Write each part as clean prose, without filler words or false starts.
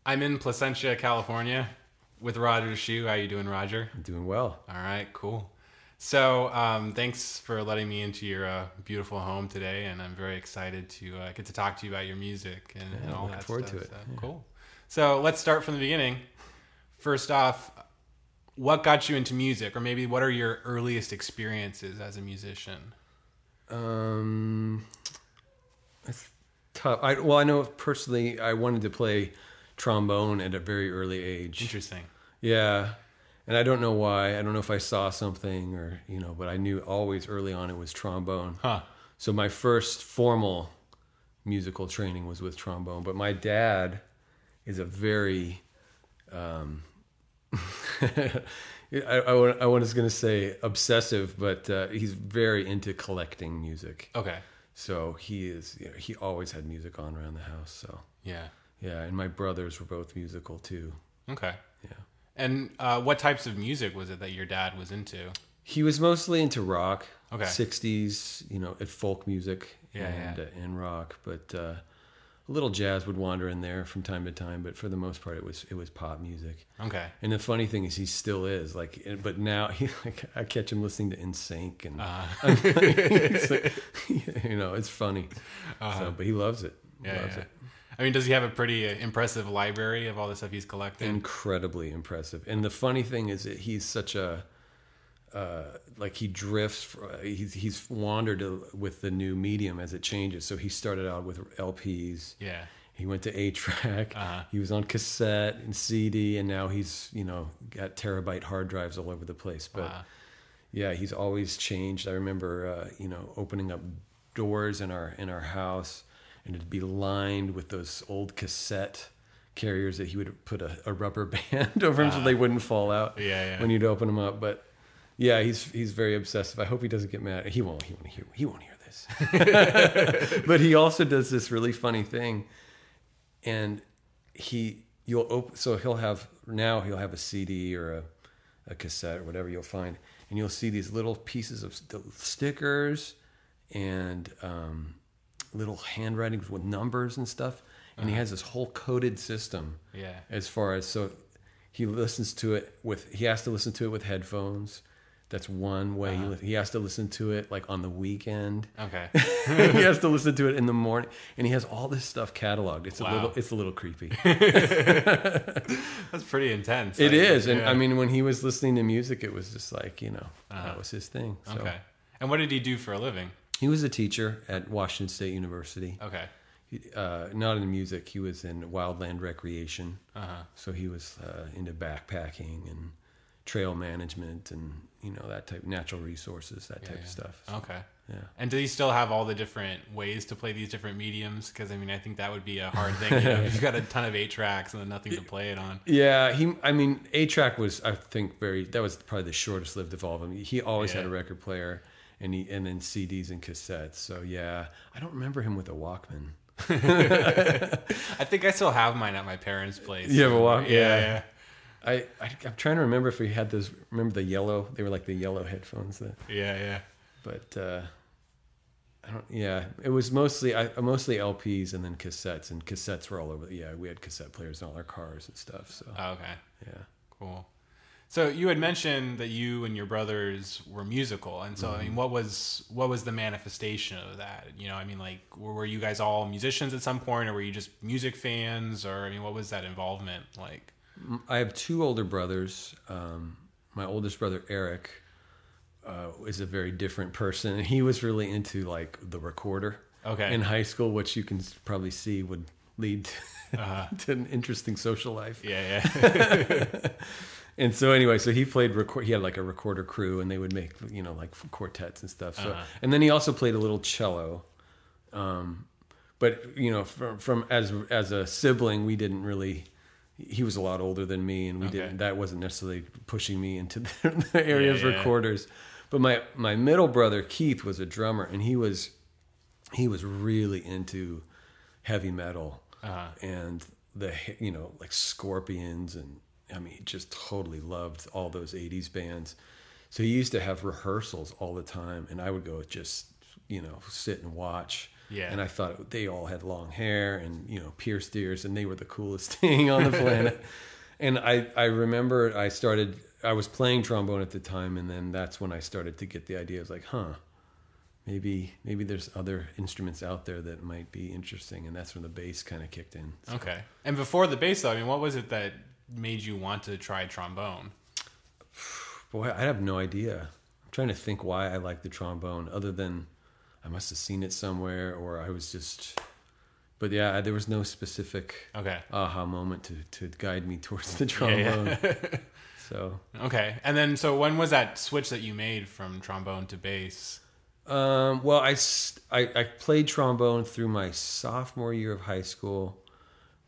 I'm in Placentia, California with Roger Shew. How you doing, Roger? I'm doing well. All right, cool. So thanks for letting me into your beautiful home today, and I'm very excited to get to talk to you about your music and all that stuff. Looking forward to it. So, Yeah. Cool. So let's start from the beginning. First off, what got you into music, or maybe what are your earliest experiences as a musician? It's tough. I know personally I wanted to play trombone at a very early age. Interesting. Yeah. And I don't know why. I don't know if I saw something or, but I knew always early on it was trombone. Huh. So my first formal musical training was with trombone. But my dad is a very, I was going to say obsessive, but he's very into collecting music. Okay. So he always had music on around the house. So Yeah. yeah, and my brothers were both musical too. Okay. Yeah. And what types of music was it that your dad was into? He was mostly into rock, Okay. 60s, folk music and rock, but a little jazz would wander in there from time to time, but for the most part it was pop music. Okay. And the funny thing is he still is but now I catch him listening to NSYNC and it's funny. So, but he loves it. He loves it. I mean, does he have a pretty impressive library of all the stuff he's collected? Incredibly impressive. And the funny thing is that he's such a he drifts. He's wandered with the new medium as it changes. So he started out with LPs. Yeah. He went to 8-track. He was on cassette and CD, and now he's got terabyte hard drives all over the place. But yeah, he's always changed. I remember opening up doors in our house, and it'd be lined with those old cassette carriers that he would put a rubber band over them so they wouldn't fall out when you'd open them up. But yeah, he's very obsessive. I hope he doesn't get mad. He won't hear this. But he also does this really funny thing, and he'll have a CD or a cassette or whatever you'll find, and you'll see these little pieces of stickers and little handwritings with numbers and stuff, and he has this whole coded system. Yeah. As far as he listens to it he has to listen to it with headphones. That's one way. He has to listen to it like on the weekend. Okay. He has to listen to it in the morning, and he has all this stuff cataloged. It's a little creepy. That's pretty intense. It is, and I mean, when he was listening to music, it was just like that was his thing. So. Okay. And what did he do for a living? He was a teacher at Washington State University. Okay. Not in music. He was in wildland recreation. So he was into backpacking and trail management and that type, natural resources, that type of stuff. So, okay. Yeah. And does he still have all the different ways to play these different mediums? Because I mean, I think that would be a hard thing. If you've got a ton of 8-tracks and then nothing to play it on. Yeah, 8-track was, I think, that was probably the shortest lived of all of them. He always had a record player, and then CDs and cassettes. So yeah, I don't remember him with a Walkman. I think I still have mine at my parents' place. You have a Walkman? Yeah. I'm trying to remember if we had those. Remember the yellow? They were like the yellow headphones. Yeah. But I don't. Yeah, it was mostly LPs and then cassettes, and cassettes were all over. Yeah, we had cassette players in all our cars and stuff. So. Oh, okay. Yeah. Cool. So you had mentioned that you and your brothers were musical, and so I mean, what was the manifestation of that? I mean, like, were you guys all musicians at some point, or were you just music fans, or I mean, what was that involvement like? I have two older brothers. My oldest brother Eric is a very different person, and he was really into like the recorder. Okay. In high school, which you can probably see would lead to an interesting social life. Yeah. And so anyway, so he played he had like a recorder crew, and they would make like quartets and stuff. So and then he also played a little cello. But from as a sibling, we didn't really. He was a lot older than me, and that wasn't necessarily pushing me into the area of recorders. But my middle brother Keith was a drummer, and he was really into heavy metal and like Scorpions, and I mean, he just totally loved all those 80s bands. So he used to have rehearsals all the time, and I would go just sit and watch. Yeah. And I thought they all had long hair and, you know, pierced ears, and they were the coolest thing on the planet. And I remember I was playing trombone at the time, and then that's when I started to get the idea. I was like, maybe there's other instruments out there that might be interesting. And that's when the bass kind of kicked in. So. Okay. And before the bass, though, I mean, what was it that made you want to try trombone? Boy, I have no idea. I'm trying to think why I like the trombone, other than I must have seen it somewhere, or I was just... But yeah, there was no specific aha moment to guide me towards the trombone. Yeah. So okay. And then, so when was that switch that you made from trombone to bass? Well, I played trombone through my sophomore year of high school,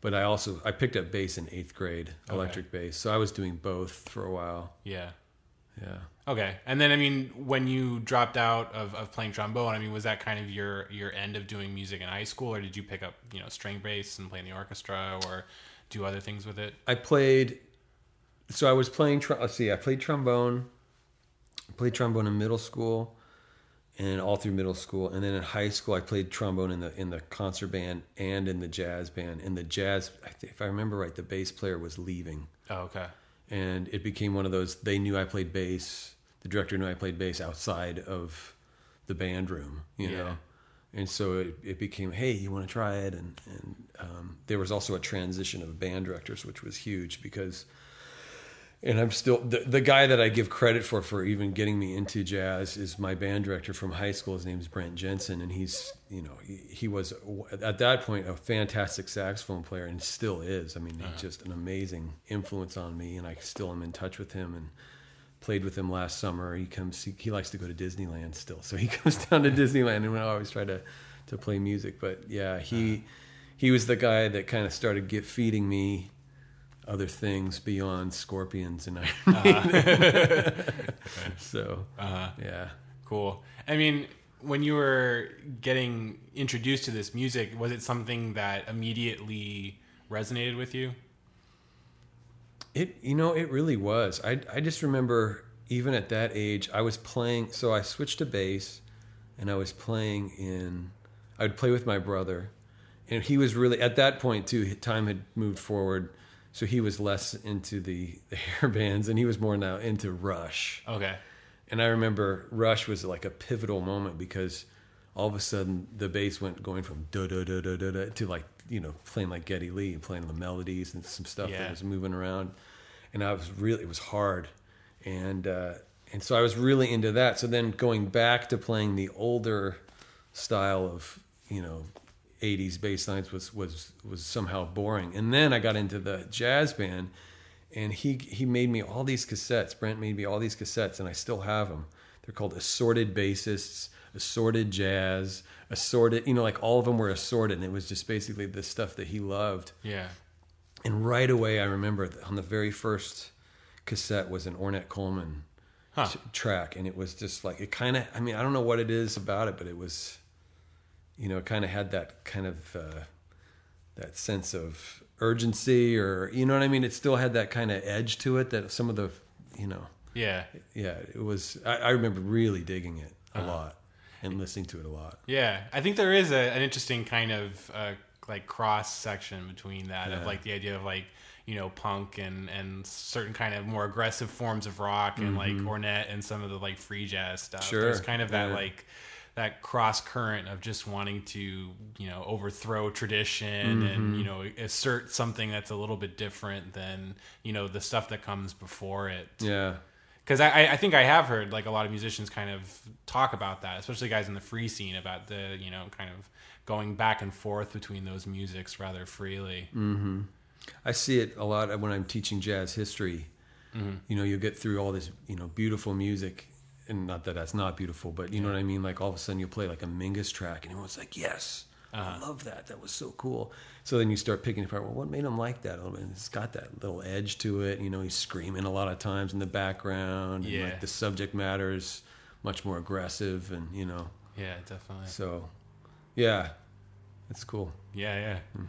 but I picked up bass in 8th grade, electric bass. So I was doing both for a while. Yeah. Yeah. Okay. And then, I mean, when you dropped out of playing trombone, I mean, was that kind of your end of doing music in high school, or did you pick up, you know, string bass and play in the orchestra or do other things with it? I played trombone. I played trombone in middle school and all through middle school. And then in high school, I played trombone in the concert band and in the jazz band. In the jazz, if I remember right, the bass player was leaving. Oh, okay. And it became one of those, they knew I played bass. The director knew I played bass outside of the band room, you know? And so it became, hey, you want to try it? And there was also a transition of band directors, which was huge because, and I'm still, the guy that I give credit for even getting me into jazz is my band director from high school. His name is Brent Jensen. And he's, you know, he was at that point a fantastic saxophone player and still is. I mean, he's just an amazing influence on me, and I still am in touch with him and played with him last summer. He likes to go to Disneyland still. So he comes down to Disneyland, and we always try to play music. But yeah, he was the guy that kind of started feeding me other things beyond scorpions and Iron Maiden. So, yeah. Cool. I mean, when you were getting introduced to this music, was it something that immediately resonated with you? It really was. I just remember even at that age, I was playing, so I switched to bass, and I was I would play with my brother, and he was really, at that point too, time had moved forward. So he was less into the hair bands, and he was more now into Rush. Okay. And I remember Rush was like a pivotal moment because all of a sudden the bass going from da da da da da to, like, you know, playing like Geddy Lee and playing the melodies and some stuff that was moving around. And it was hard. And so I was really into that. So then going back to playing the older style of, you know, 80s bass lines was somehow boring. And then I got into the jazz band, and he made me all these cassettes. Brent made me all these cassettes, and I still have them. They're called Assorted Bassists, Assorted Jazz, Assorted, you know, like all of them were assorted, and it was just basically the stuff that he loved. Yeah. And right away I remember on the very first cassette was an Ornette Coleman track, and it was just like, it kind of, I mean, I don't know what it is about it, but it was, you know, it kind of had that kind of that sense of urgency, or, you know what I mean? It still had that kind of edge to it that some of the, you know. Yeah. Yeah, it was, I remember really digging it a lot and listening to it a lot. Yeah. I think there is an interesting kind of like cross section between that of like the idea of like, you know, punk and certain kind of more aggressive forms of rock and like Ornette and some of the like free jazz stuff. Sure. There's kind of that like that cross current of just wanting to, you know, overthrow tradition and, you know, assert something that's a little bit different than, you know, the stuff that comes before it. Yeah. Because I think I have heard like a lot of musicians kind of talk about that, especially guys in the free scene, about the, you know, kind of going back and forth between those musics rather freely. Mm-hmm. I see it a lot when I'm teaching jazz history. You know, you get through all this, you know, beautiful music, and not that that's not beautiful, but you know what I mean? Like all of a sudden you play like a Mingus track and everyone's like, yes, I love that. That was so cool. So then you start picking apart, well, what made him like that? And it's got that little edge to it. You know, he's screaming a lot of times in the background. And like the subject matter is much more aggressive, and, you know. Yeah, definitely. So, yeah, it's cool. Yeah, yeah.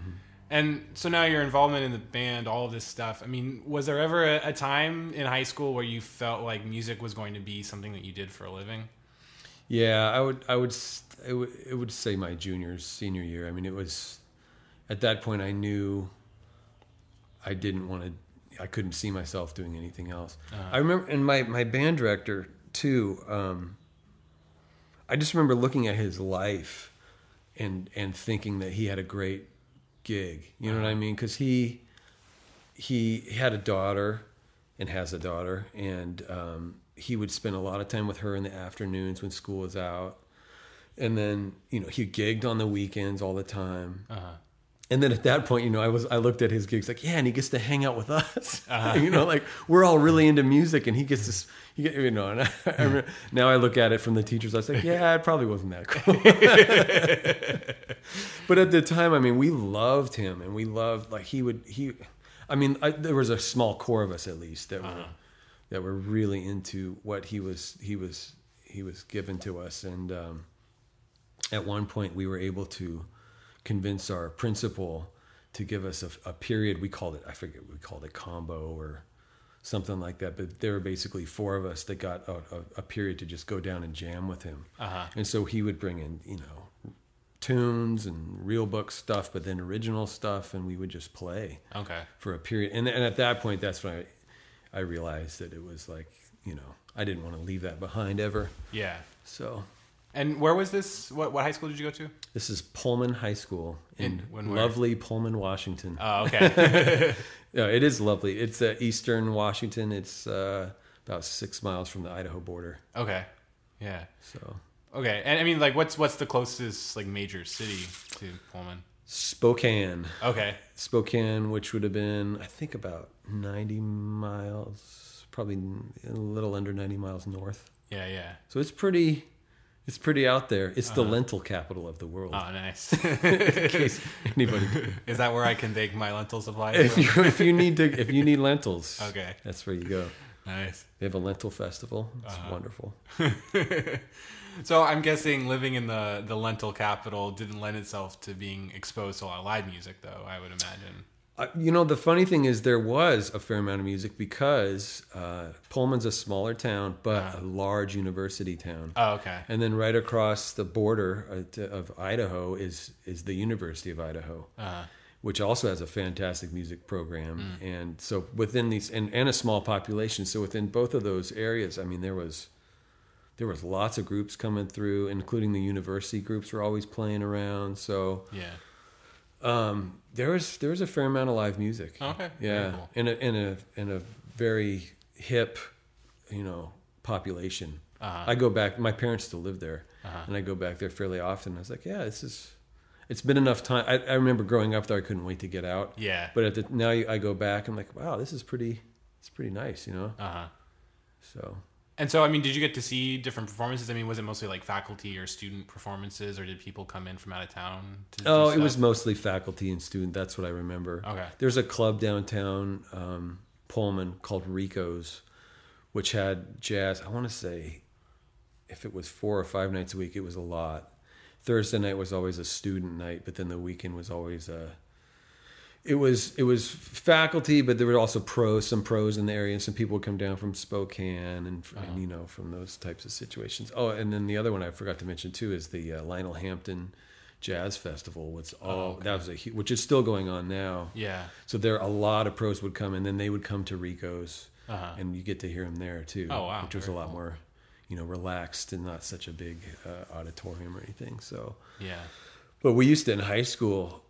And so now your involvement in the band, all of this stuff, I mean, was there ever a time in high school where you felt like music was going to be something that you did for a living? Yeah, it would say my senior year. I mean, it was at that point I knew I didn't want to. I couldn't see myself doing anything else. I remember, and my band director too. I just remember looking at his life and thinking that he had a great gig. You know what I mean? Because he had a daughter and has a daughter, and he would spend a lot of time with her in the afternoons when school was out. And then, he gigged on the weekends all the time. And then at that point, I looked at his gigs like, yeah, and he gets to hang out with us. Like we're all really into music, and he gets to, and now I look at it from the teachers. I was like, yeah, it probably wasn't that cool. But at the time, I mean, we loved him, and we loved there was a small core of us at least that were really into what he was given to us. And at one point, we were able to convince our principal to give us a period. We called it combo or something like that. But there were basically four of us that got a period to just go down and jam with him. And so he would bring in, tunes and real book stuff, but then original stuff, and we would just play for a period. And at that point, that's when I realized that it was like, I didn't want to leave that behind ever. Yeah. So. And where was this? What high school did you go to? This is Pullman High School in lovely Pullman, Washington. Oh, okay. Yeah, it is lovely. It's eastern Washington. It's about 6 miles from the Idaho border. Okay. Yeah. So. Okay, and I mean, like, what's the closest major city to Pullman? Spokane. Okay. Spokane, which would have been, I think, about 90 miles, probably a little under 90 miles north. Yeah, yeah. So it's pretty out there. It's the lentil capital of the world. Oh, nice. In case anybody. Is that where I can take my lentil supply? If you need lentils, okay, that's where you go. Nice. They have a lentil festival. It's wonderful. So I'm guessing living in the lentil capital didn't lend itself to being exposed to a lot of live music, though, I would imagine. The funny thing is there was a fair amount of music because Pullman's a smaller town, but a large university town. Oh, okay. And then right across the border of Idaho is the University of Idaho, which also has a fantastic music program. And so within these, and a small population, so within both of those areas, I mean, there was lots of groups coming through, including the university groups were always playing around. So yeah, there was a fair amount of live music. Okay, yeah, cool. in a very hip, population. I go back. My parents still live there, and I go back there fairly often. I was like, yeah, it's been enough time. I remember growing up there, I couldn't wait to get out. Yeah, but now I go back. I'm like, wow, this is pretty. It's pretty nice, So. And so, I mean, did you get to see different performances? I mean, was it mostly like faculty or student performances, or did people come in from out of town to do stuff? It was mostly faculty and student. That's what I remember. Okay. There's a club downtown Pullman called Rico's, which had jazz. I want to say if it was 4 or 5 nights a week, it was a lot. Thursday night was always a student night, but then the weekend was always It was faculty, but there were also some pros in the area, and some people would come down from Spokane and from those types of situations. Oh, and then the other one I forgot to mention too is the Lionel Hampton Jazz Festival. Which is still going on now. Yeah. So a lot of pros would come, and then they would come to Rico's, and you get to hear them there too. Oh wow! Which was a lot more, relaxed and not such a big auditorium or anything. So yeah. But we used to in high school,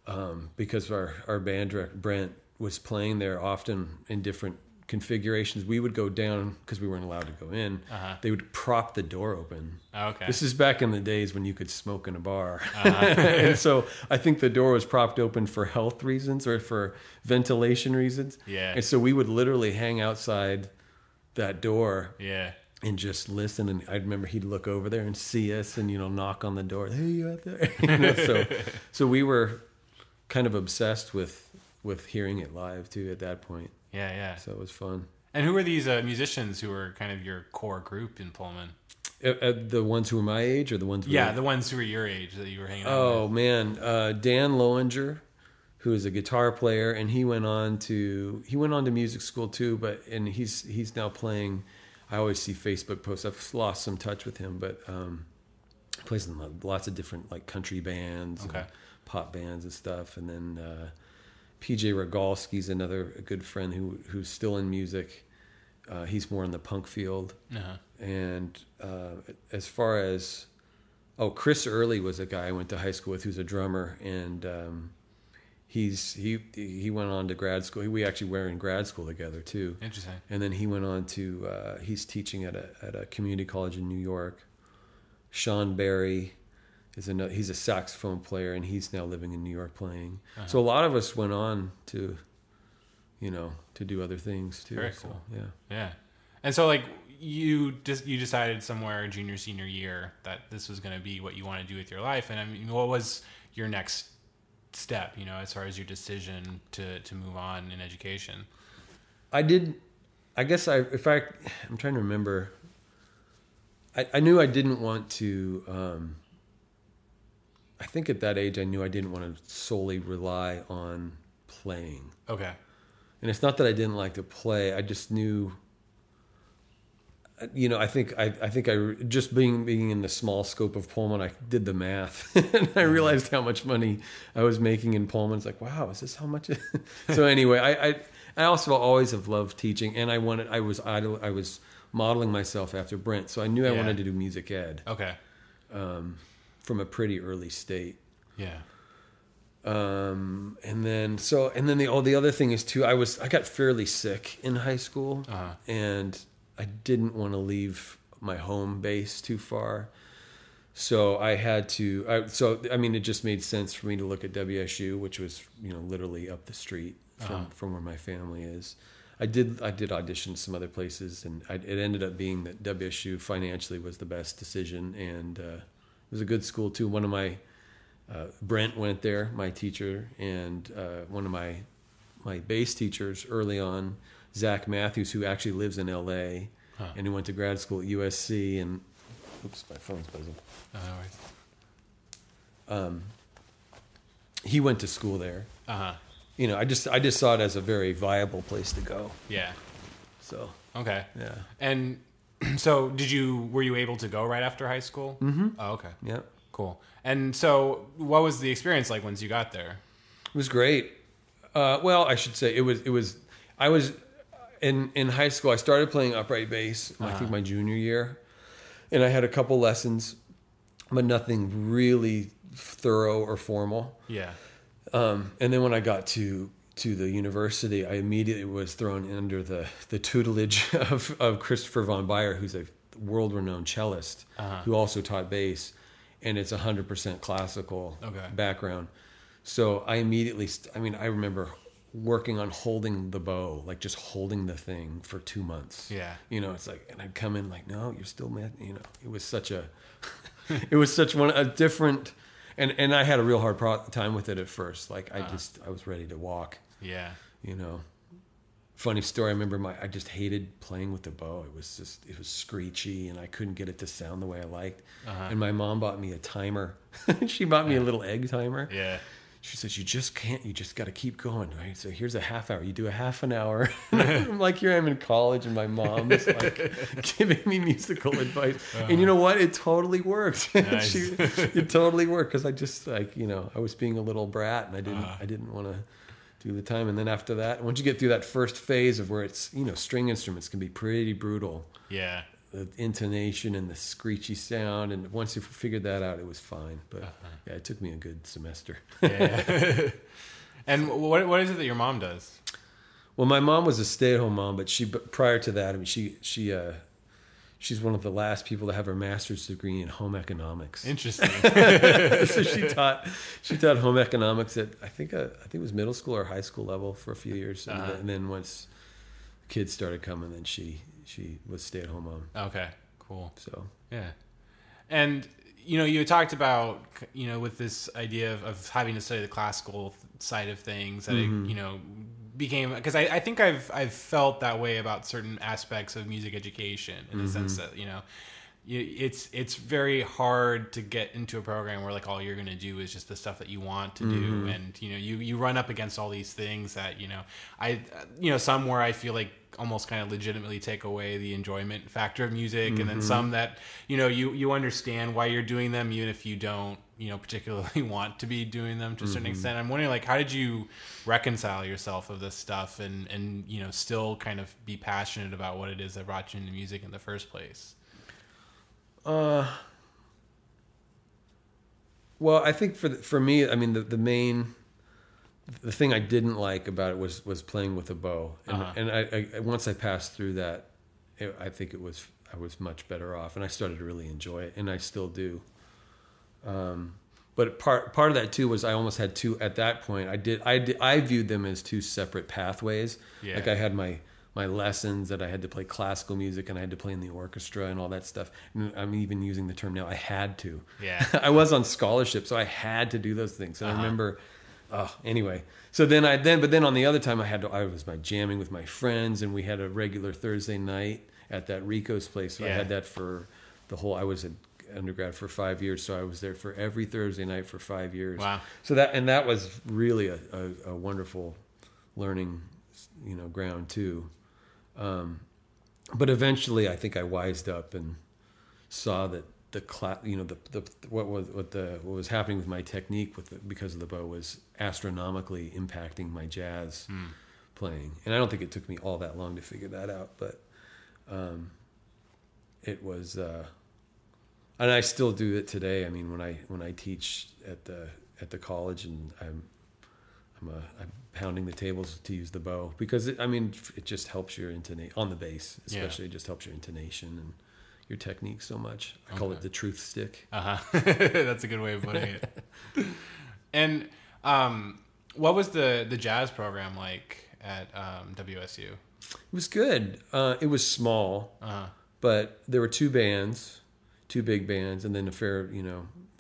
because our band director, Brent, was playing there often in different configurations. We would go down, because we weren't allowed to go in. They would prop the door open. Oh, okay. This is back in the days when you could smoke in a bar. And so I think the door was propped open for health reasons or for ventilation reasons. Yeah. And so we would literally hang outside that door. Yeah. And just listen, and I remember he'd look over there and see us, and knock on the door. Hey, you out there? So we were kind of obsessed with hearing it live too at that point. Yeah, yeah. So it was fun. And who were these musicians who were kind of your core group in Pullman? The ones who were my age, or the ones? The ones who were your age that you were hanging out with. Oh man, Dan Lowinger, who is a guitar player, and he went on to music school too. And he's now playing. I always see Facebook posts. I've lost some touch with him, but Plays in lots of different like country bands, Okay. and pop bands and stuff. And then PJ Rogalski's another good friend who's still in music. He's more in the punk field. Uh-huh. And as far as Chris Early was a guy I went to high school with, who's a drummer, and he went on to grad school. We actually were in grad school together too. Interesting. And then he went on to he's teaching at a community college in New York. Sean Barry is he's a saxophone player, and he's now living in New York playing. Uh-huh. So a lot of us went on to do other things too. Very cool. So, yeah. Yeah. And so like you decided somewhere junior, senior year that this was going to be what you want to do with your life. And I mean, what was your next step, as far as your decision to move on in education? I'm trying to remember, I knew I didn't want to, I think at that age I knew I didn't want to solely rely on playing. Okay. And it's not that I didn't like to play. I just knew, I think I just being in the small scope of Pullman, I did the math and I realized how much money I was making in Pullman. It's like, wow, is this how much? So anyway, I also always have loved teaching, and I was modeling myself after Brent. So I knew I wanted to do music ed. Okay. From a pretty early state. Yeah. And then the other thing is too, I got fairly sick in high school, and I didn't want to leave my home base too far. So I had to, it just made sense for me to look at WSU, which was, literally up the street from where my family is. I did audition some other places, and it ended up being that WSU financially was the best decision. And, it was a good school too. One of my, Brent went there, my teacher, and one of my bass teachers early on, Zach Matthews, who actually lives in LA, and who went to grad school at USC. And oops, my phone's buzzing. No worries. He went to school there. I just saw it as a very viable place to go. Yeah. So okay. yeah. And so were you able to go right after high school? Mm-hmm. Oh, okay. Yeah. Cool. And so what was the experience like once you got there? It was great. Well, I should say I was in high school. I started playing upright bass, I think my junior year, and I had a couple lessons, but nothing really thorough or formal. Yeah. And then when I got to the university, I immediately was thrown under the tutelage of Christopher von Baer, who's a world-renowned cellist who also taught bass, and it's 100% classical background. So I immediately, I remember working on holding the bow, like just holding the thing for 2 months. Yeah. It's like, and I'd come in like, no, you're still mad. It was such a different, and I had a real hard time with it at first. Like I was ready to walk. Yeah. Funny story. I remember I just hated playing with the bow. It was screechy, and I couldn't get it to sound the way I liked. And my mom bought me a timer. She bought me a little egg timer. Yeah. She says, you just got to keep going, right? So here's a half hour. You do a half an hour. I'm like, here I'm in college, and my mom's like giving me musical advice. And you know what? It totally worked. Nice. It totally worked, because I just I was being a little brat, and I didn't want to do the time. And then after that, once you get through that first phase of where it's, string instruments can be pretty brutal. Yeah. The intonation and the screechy sound, and once you figured that out, it was fine. But yeah, it took me a good semester. Yeah. And what is it that your mom does? Well, my mom was a stay-at-home mom, but prior to that, she's one of the last people to have her master's degree in home economics. Interesting. So she taught home economics at I think it was middle school or high school level for a few years, and then once kids started coming, then she was stay-at-home mom. Okay, cool. So yeah. And you talked about with this idea of having to study the classical side of things, that it became, because I think I've felt that way about certain aspects of music education, in the sense that it's very hard to get into a program where like all you're going to do is just the stuff that you want to do, and you run up against all these things that some where I feel like almost kind of legitimately take away the enjoyment factor of music, and then some that you understand why you're doing them even if you don't particularly want to be doing them to a certain extent. I'm wondering, like, how did you reconcile yourself of this stuff and still kind of be passionate about what it is that brought you into music in the first place? Well, I think for me, I mean, the thing I didn't like about it was playing with a bow, and I once I passed through that, I think I was much better off, and I started to really enjoy it, and I still do. But part of that too was I almost had two at that point. I viewed them as two separate pathways. Yeah. Like I had my lessons that I had to play classical music and I had to play in the orchestra and all that stuff. And I'm even using the term now. I had to. Yeah. I was on scholarship, so I had to do those things. And I remember. Anyway. So then on the other time I was jamming with my friends, and we had a regular Thursday night at that Rico's place. So I had that for I was an undergrad for 5 years, so I was there for every Thursday night for 5 years. Wow. So that was really a wonderful learning, ground too. But eventually I think I wised up and saw that what was happening with my technique because of the bow was astronomically impacting my jazz playing, and I don't think it took me all that long to figure that out, but it was, and I still do it today. I mean, when I teach at the college, and I'm pounding the tables to use the bow because it just helps your intonation on the bass, especially. It just helps your intonation and your technique so much. I call it the truth stick. That's a good way of putting it. And what was the jazz program like at WSU? It was good. It was small, but there were two big bands, and then a fair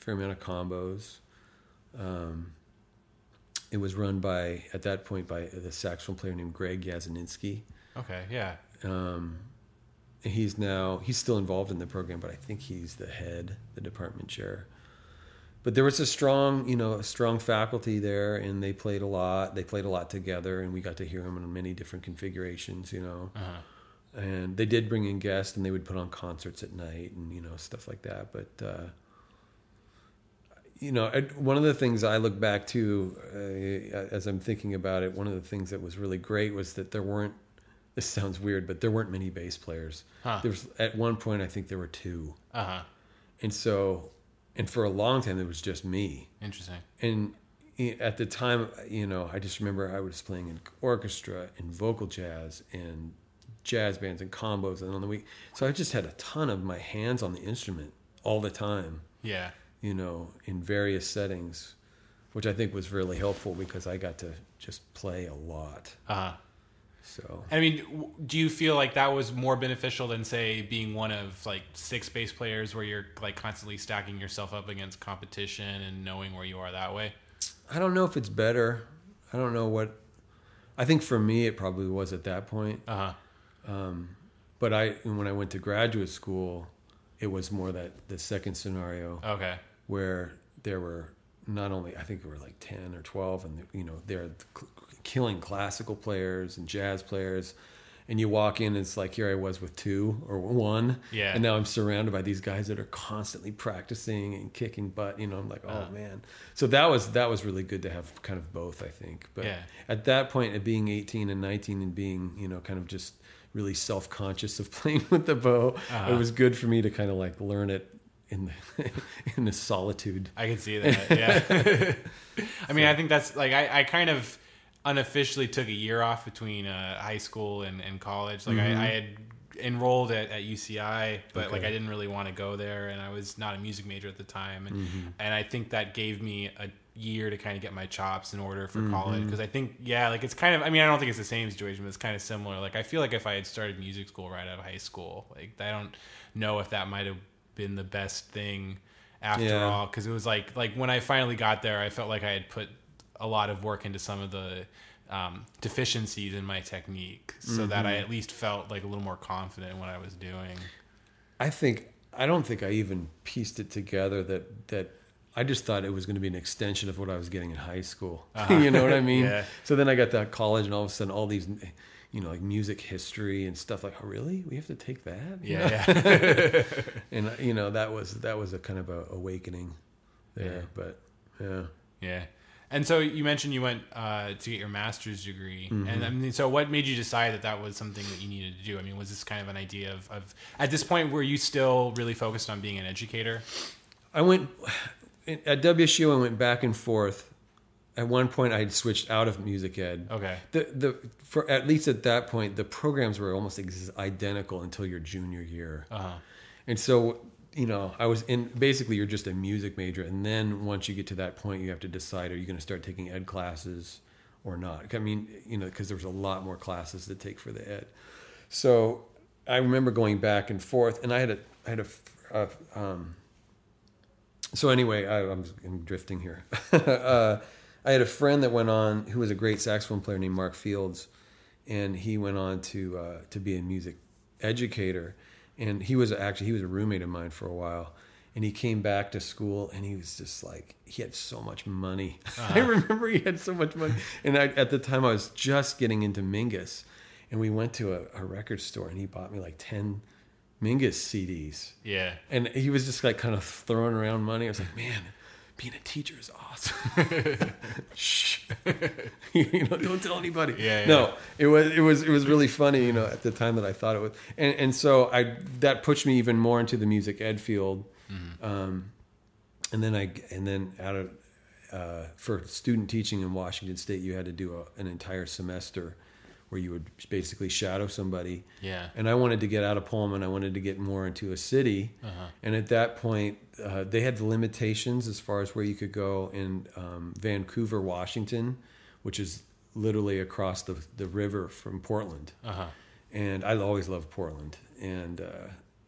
amount of combos. It was run at that point by the saxophone player named Greg Yazininski. Okay, yeah. He's still involved in the program, but I think he's the department chair. But there was a strong faculty there, and they played a lot. They played a lot together, and we got to hear them in many different configurations, And they did bring in guests, and they would put on concerts at night and, stuff like that. But, one of the things I look back to as I'm thinking about it, one of the things that was really great was that this sounds weird, but there weren't many bass players. There was, at one point, I think there were two. And for a long time, it was just me. Interesting. And at the time, I just remember I was playing in orchestra and vocal jazz and jazz bands and combos, and on the week, so I just had a ton of my hands on the instrument all the time. Yeah. In various settings, which I think was really helpful because I got to just play a lot. So, I mean, do you feel like that was more beneficial than, say, being one of like 6 bass players where you're like constantly stacking yourself up against competition and knowing where you are that way? I don't know if it's better. I don't know what. I think for me, it probably was at that point. But when I went to graduate school, it was more the second scenario. Okay. Where there were not only, I think there were like 10 or 12, and they're killing classical players and jazz players, and you walk in and it's like, here I was with 2 or 1, and now I'm surrounded by these guys that are constantly practicing and kicking butt. I'm like, oh man. So that was really good to have kind of both, I think. But at that point, at being 18 and 19 and being kind of just really self-conscious of playing with the bow, it was good for me to kind of like learn it in the solitude. I can see that. Yeah. I mean, I think that's like, I kind of unofficially took a year off between high school and college. Like I had enrolled at UCI, but like I didn't really want to go there, and I was not a music major at the time, and I think that gave me a year to kind of get my chops in order for college, because I think like it's kind of, I mean, I don't think it's the same situation, but it's kind of similar. Like I feel like if I had started music school right out of high school, like I don't know if that might have been the best thing after all, because it was like when I finally got there, I felt like I had put a lot of work into some of the deficiencies in my technique, so that I at least felt like a little more confident in what I was doing. I think I don't think I even pieced it together that I just thought it was going to be an extension of what I was getting in high school. You know what I mean? Yeah. So then I got to college, and all of a sudden, all these, like music history and stuff. Like, oh, really? We have to take that? Yeah. And that was a kind of a awakening there. Yeah. But yeah. Yeah. And so you mentioned you went to get your master's degree. Mm-hmm. And I mean, so what made you decide that was something that you needed to do? I mean, was this kind of an idea of at this point, were you still really focused on being an educator? I went at WSU. I went back and forth. At one point, I had switched out of music ed. Okay. For at least at that point, the programs were almost identical until your junior year. Uh-huh. And so, I was in, basically you're just a music major. And then once you get to that point, you have to decide, are you going to start taking ed classes or not? I mean, because there was a lot more classes to take for the ed. So I remember going back and forth, and so anyway, I'm drifting here. I had a friend that went on, who was a great saxophone player named Mark Fields, and he went on to be a music educator. And he was a roommate of mine for a while. And he came back to school, and he was just like, he had so much money. I remember he had so much money. And at the time, I was just getting into Mingus. And we went to a record store, and he bought me like 10 Mingus CDs. Yeah. And he was just like kind of throwing around money. I was like, man, being a teacher is awesome. Shh. Don't tell anybody. Yeah. No, it was really funny, at the time that I thought it was. And so that pushed me even more into the music ed field. Mm-hmm. And then out of for student teaching in Washington State, you had to do an entire semester where you would basically shadow somebody. Yeah. And I wanted to get out of Pullman. I wanted to get more into a city. Uh-huh. And at that point, they had the limitations as far as where you could go in Vancouver, Washington, which is literally across the river from Portland. Uh-huh. And I always loved Portland. And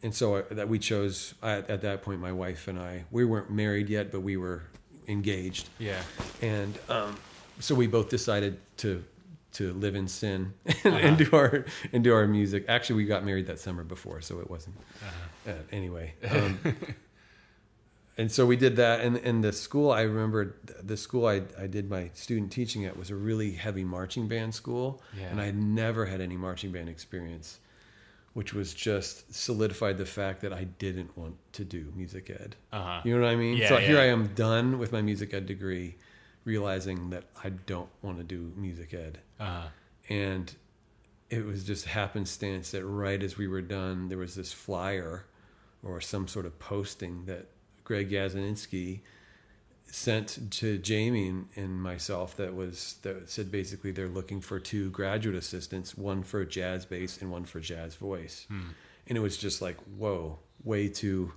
so that we chose, at that point, my wife and I, we weren't married yet, but we were engaged. Yeah. And so we both decided to live in sin and do our music. Actually, we got married that summer before, so it wasn't. Anyway, and so we did that. And the school, I remember the school I did my student teaching at was a really heavy marching band school, and I had never had any marching band experience, which was just solidified the fact that I didn't want to do music ed. Uh-huh. You know what I mean? Yeah, so here I am done with my music ed degree, realizing that I don't want to do music ed. Uh-huh. And it was just happenstance that right as we were done, there was this flyer or some sort of posting that Greg Yazinski sent to Jamie and myself that said basically they're looking for 2 graduate assistants, one for jazz bass and one for jazz voice. And it was just like, whoa, way too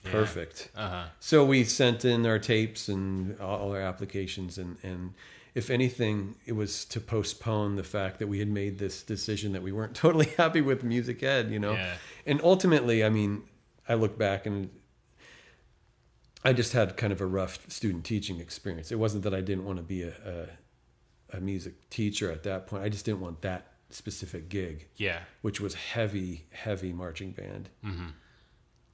perfect. Uh-huh. So we sent in our tapes and all our applications, and if anything, it was to postpone the fact that we had made this decision that we weren't totally happy with music ed, Yeah. And ultimately, I mean, I look back and I just had kind of a rough student teaching experience. It wasn't that I didn't want to be a music teacher at that point. I just didn't want that specific gig. Yeah. Which was heavy marching band. Mm-hmm.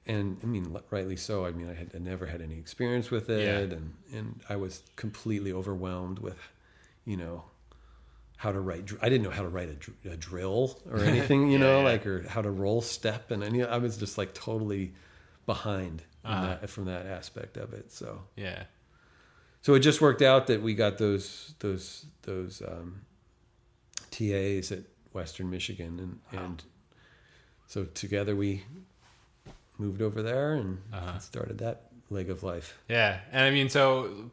And I mean, rightly so. I mean, I had never had any experience with it, and I was completely overwhelmed with, how to write. I didn't know how to write a drill or anything, or how to roll step, and I was just like totally behind from that aspect of it. So so it just worked out that we got those TAs at Western Michigan, and so together we moved over there and started that leg of life. Yeah. And I mean, so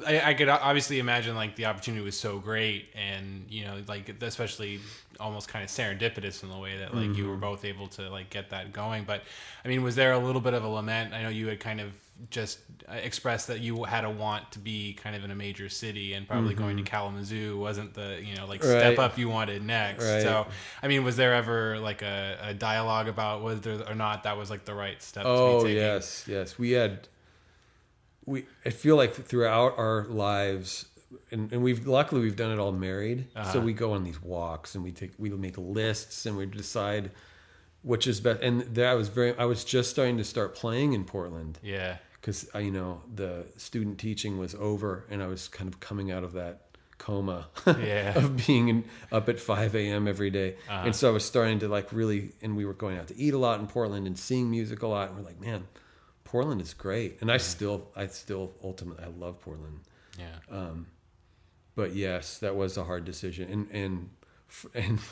I could obviously imagine like the opportunity was so great, and like especially almost kind of serendipitous in the way that like you were both able to like get that going. But I mean, was there a little bit of a lament? I know you had kind of just expressed that you had a want to be kind of in a major city, and probably going to Kalamazoo wasn't the step up you wanted next. Right. So I mean, was there ever like a dialogue about whether or not that was like the right step to be taking? Yes. I feel like throughout our lives, and luckily we've done it all married. So we go on these walks and we make lists and we decide which is best. And I was just starting to start playing in Portland. Yeah. Because, the student teaching was over and I was kind of coming out of that coma of being up at 5 a.m. every day. And so I was starting to like really, and we were going out to eat a lot in Portland and seeing music a lot. And we're like, man, Portland is great. And I still ultimately, I love Portland. Yeah. But yes, that was a hard decision. And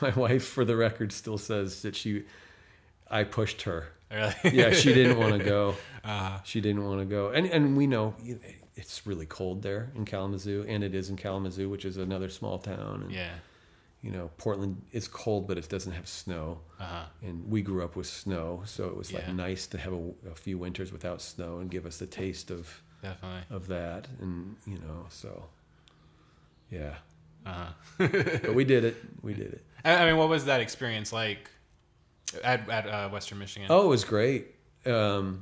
my wife, for the record, still says that I pushed her. Really? Yeah, she didn't want to go. She didn't want to go. And we know it's really cold there in Kalamazoo, and it is in Kalamazoo, which is another small town. And, Portland is cold, but it doesn't have snow. And we grew up with snow, so it was like nice to have a few winters without snow and give us the taste of that. And, so, yeah. But we did it. I mean, what was that experience like at Western Michigan? Oh, it was great. The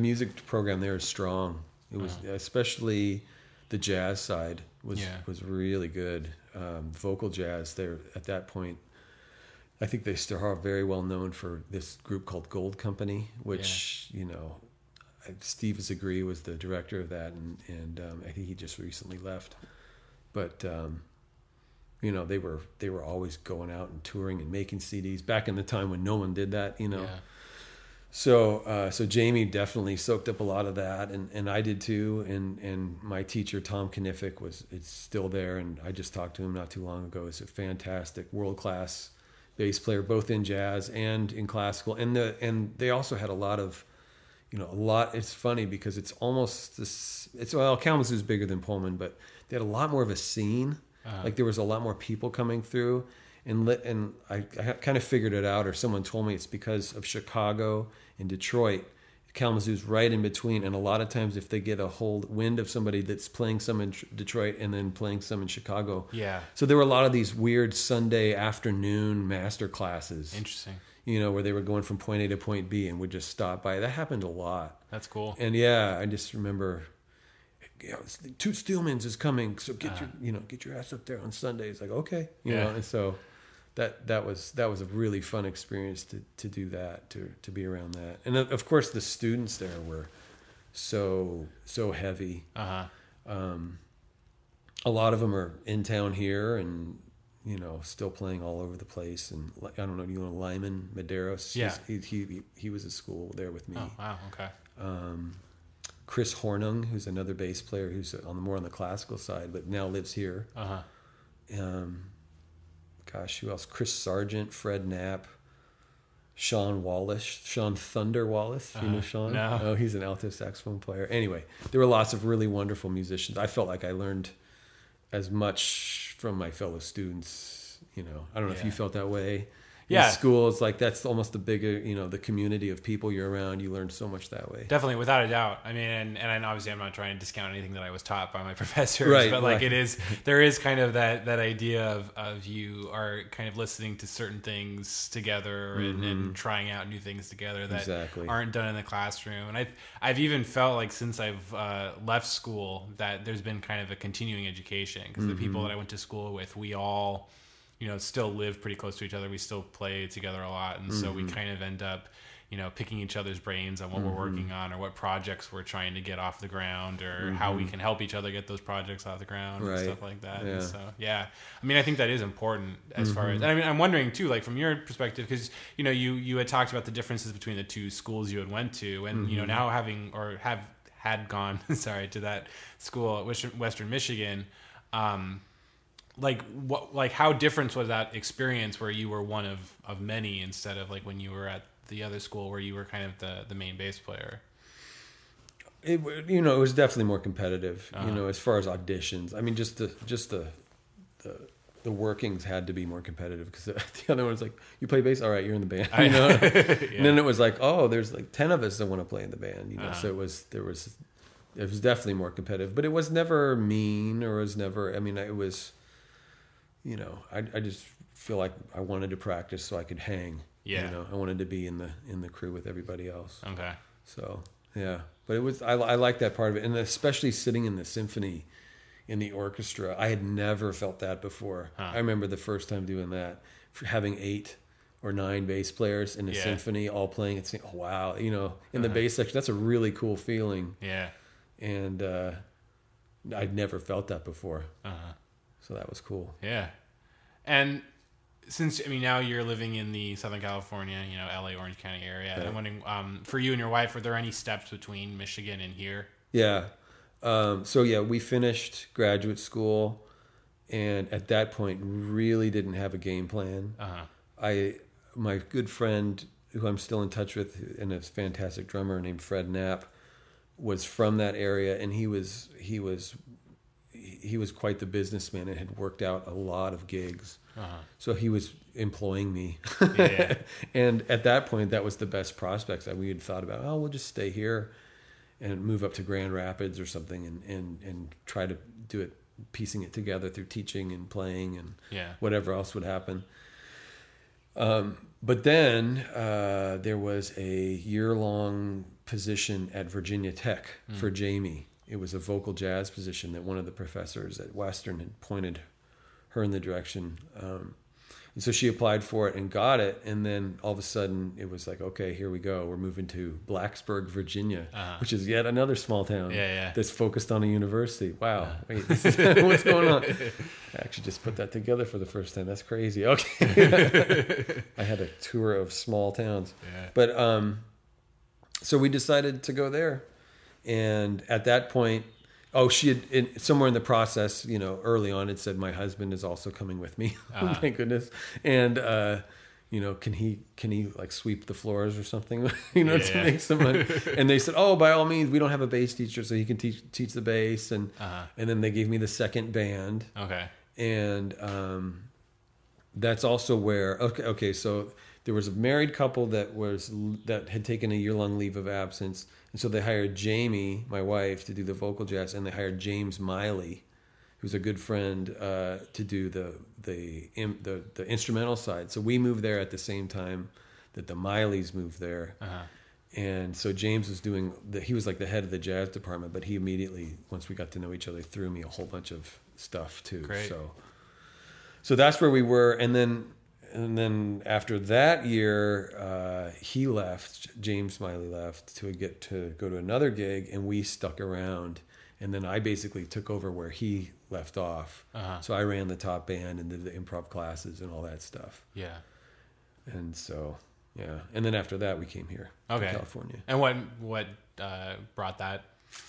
music program there is strong. It was especially the jazz side was really good. Vocal jazz there at that point. I think they still are very well known for this group called Gold Company, which Steve Zagri was the director of that, and I think he just recently left. But they were always going out and touring and making CDs back in the time when no one did that. So Jamie definitely soaked up a lot of that, and I did too. And my teacher Tom Knifick it's still there, and I just talked to him not too long ago. He's a fantastic, world-class bass player, both in jazz and in classical. And they also had a lot of it's funny because it's almost this. Kalamazoo's bigger than Pullman, but they had a lot more of a scene. Like there was a lot more people coming through, and I kind of figured it out, or someone told me it's because of Chicago and Detroit. Kalamazoo's right in between, and a lot of times if they get a wind of somebody that's playing some in Detroit and then playing some in Chicago, so there were a lot of these weird Sunday afternoon master classes. Interesting. Where they were going from point A to point B and would just stop by. That happened a lot. That's cool. And I just remember, Toot Steelman's is coming, so get your ass up there on Sundays. Like, okay, and so that was a really fun experience to do that, to be around that. And of course the students there were so heavy. A lot of them are in town here and still playing all over the place. And I don't know, Lyman Medeiros. Yeah. He was at school there with me. Oh, wow. Okay. Chris Hornung, who's another bass player who's more on the classical side, but now lives here. Gosh, who else? Chris Sargent, Fred Knapp, Sean Thunder Wallace. You know Sean? No. Oh, he's an alto saxophone player. Anyway, there were lots of really wonderful musicians. I felt like I learned as much from my fellow students. I don't know if you felt that way. In school, it's like that's almost the bigger, the community of people you're around. You learn so much that way. Definitely, without a doubt. I mean, and obviously I'm not trying to discount anything that I was taught by my professors, but like there is kind of that idea of you are kind of listening to certain things together and trying out new things together that aren't done in the classroom. And I've even felt like since I've left school that there's been kind of a continuing education because the people that I went to school with, we all still live pretty close to each other. We still play together a lot. And so we kind of end up, picking each other's brains on what we're working on or what projects we're trying to get off the ground or how we can help each other get those projects off the ground and stuff like that. And so, I mean, I think that is important as far as, and I mean, I'm wondering too, like from your perspective, because, you had talked about the differences between the two schools you had went to and, now had gone, to that school at Western Michigan, how different was that experience where you were one of many instead of like when you were at the other school where you were kind of the main bass player? It was definitely more competitive, as far as auditions. I mean, just the workings had to be more competitive because the other one's like, you play bass? All right, you're in the band, And then it was like, oh, there's like 10 of us that want to play in the band, so it was definitely more competitive, but it was never mean or it was, I just feel like I wanted to practice so I could hang. Yeah. I wanted to be in the crew with everybody else. Okay. So, yeah. But it was I like that part of it, and especially sitting in the symphony, in the orchestra. I had never felt that before. I remember the first time doing that, for having 8 or 9 bass players in a symphony all playing. It's oh wow, you know, in the bass section. That's a really cool feeling. Yeah. And I'd never felt that before. So that was cool. Yeah. And since, I mean, now you're living in the Southern California, you know, LA, Orange County area, and I'm wondering, for you and your wife, were there any steps between Michigan and here? Yeah. So yeah, we finished graduate school, and at that point really didn't have a game plan. My good friend, who I'm still in touch with, and a fantastic drummer named Fred Knapp, was from that area, and he was quite the businessman and had worked out a lot of gigs. So he was employing me. Yeah. And at that point, that was the best prospects that we had thought about. Oh, we'll just stay here and move up to Grand Rapids or something and try to do it, piecing it together through teaching and playing and whatever else would happen. But then there was a year-long position at Virginia Tech for Jamie. It was a vocal jazz position that one of the professors at Western had pointed her in the direction. And so she applied for it and got it. And then all of a sudden it was like, okay, here we go. We're moving to Blacksburg, Virginia, which is yet another small town that's focused on a university. Wow. Wait, this is, what's going on? I actually just put that together for the first time. That's crazy. Okay. I had a tour of small towns. Yeah. But so we decided to go there. And at that point, she had, somewhere in the process, you know, early on, it said, my husband is also coming with me. Thank goodness. And, you know, can he like sweep the floors or something, you know, to make some money? And they said, oh, by all means, we don't have a bass teacher, so he can teach the bass. And then they gave me the second band. Okay. And that's also where, okay, so there was a married couple that had taken a year-long leave of absence. And so they hired Jamie, my wife, to do the vocal jazz, and they hired James Miley, who's a good friend, to do the instrumental side. So we moved there at the same time that the Mileys moved there. And so James was he was like the head of the jazz department, but he immediately, once we got to know each other, threw me a whole bunch of stuff too. Great. So that's where we were. And then after that year, he left. James Smiley left to go to another gig, and we stuck around. And then I basically took over where he left off. So I ran the top band and did the improv classes and all that stuff. Yeah. And so, yeah. And then after that, we came here to California. And what brought that